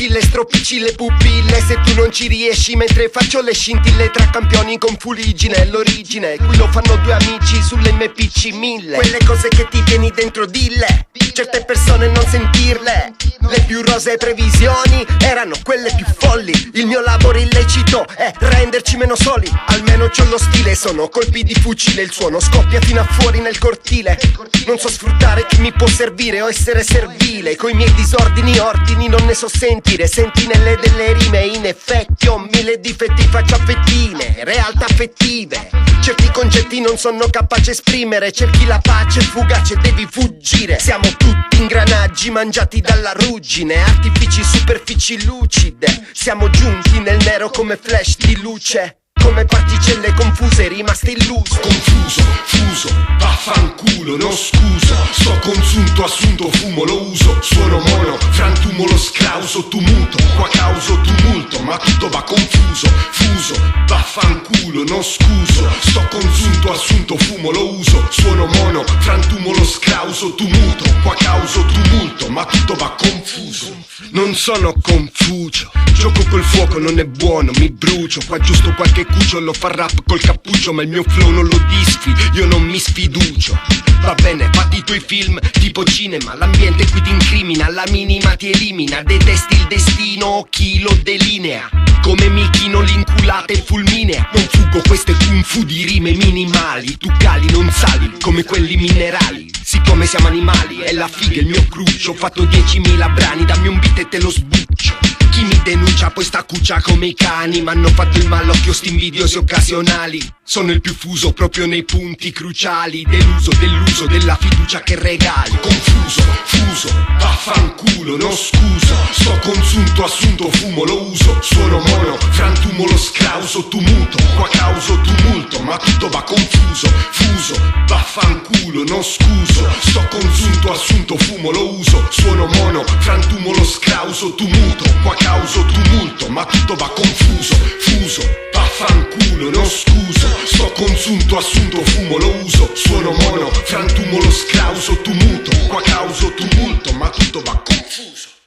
imbecille, stropicci le pupille. Se tu non ci riesci mentre faccio le scintille tra campioni con fuliggine. L'origine, qui lo fanno due amici sulle MPC 1000. Quelle cose che ti tieni dentro, dille. Certe persone non sentirle. Le più rosee previsioni erano quelle più folli. Il mio lavoro illecito è renderci meno soli. Almeno c'ho lo stile, sono colpi di fucile. Il suono scoppia fino a fuori nel cortile. Non so sfruttare chi mi può servire o essere servile. Coi miei disordini, ordini non ne so sentire. Sentinelle delle rime, in effetti ho 1000 difetti, faccio affettine, realtà affettive. Certi concetti non sono capace esprimere. Cerchi la pace fugace, devi fuggire. Siamo tutti ingranaggi mangiati dalla ruggine. Artifici, superfici lucide. Siamo giunti nel nero come flash di luce. Come particelle confuse rimaste illuso. Confuso, fuso, vaffanculo, non scuso. Sto consunto, assunto, fumo, lo uso. Suono mono, frantumo lo sclauso, tumulto. Qua causo tumulto, ma tutto va confuso. Fuso, vaffanculo, non scuso. Sto consunto, assunto, fumo, lo uso. Suono mono, frantumo lo sclauso, tumulto. Qua causo tumulto, ma tutto va confuso. Non sono Confucio, gioco col fuoco, non è buono, mi brucio. Qua giusto qualche cucciolo fa rap col cappuccio, ma il mio flow non lo disfi, io non mi sfiducio. Va bene, fatti i tuoi film tipo cinema. L'ambiente qui ti incrimina, la minima ti elimina. Detesti il destino, chi lo delinea. Come Michino l'inculata e fulminea. Non fuggo queste kung fu di rime minimali. Tu cali, non sali, come quelli minerali. Siccome siamo animali, è la figa il mio cruccio. Ho fatto 10.000 brani, dammi un beat e te lo sbuccio. Chi mi denuncia poi sta cuccia come i cani. M'hanno fatto il malocchio sti invidiosi occasionali. Sono il più fuso proprio nei punti cruciali. Deluso dell'uso della fiducia che regali. Confuso, fuso, vaffanculo, non scuso. Sto consunto, assunto, fumo, lo uso. Suono mono, frantumo lo sclauso, tumulto. Qua causo tumulto, ma tutto va confuso. Fuso, vaffanculo, non scuso. Sto consunto, assunto, fumo, lo uso. Suono mono, frantumo lo sclauso, tumulto. Qua causo tumulto, ma tutto va confuso. Fuso, vaffanculo, non scuso. Sto consunto, assunto, fumo, lo uso. Suono mono, frantumo lo sclauso, tumulto. Qua causo tumulto, ma tutto va confuso.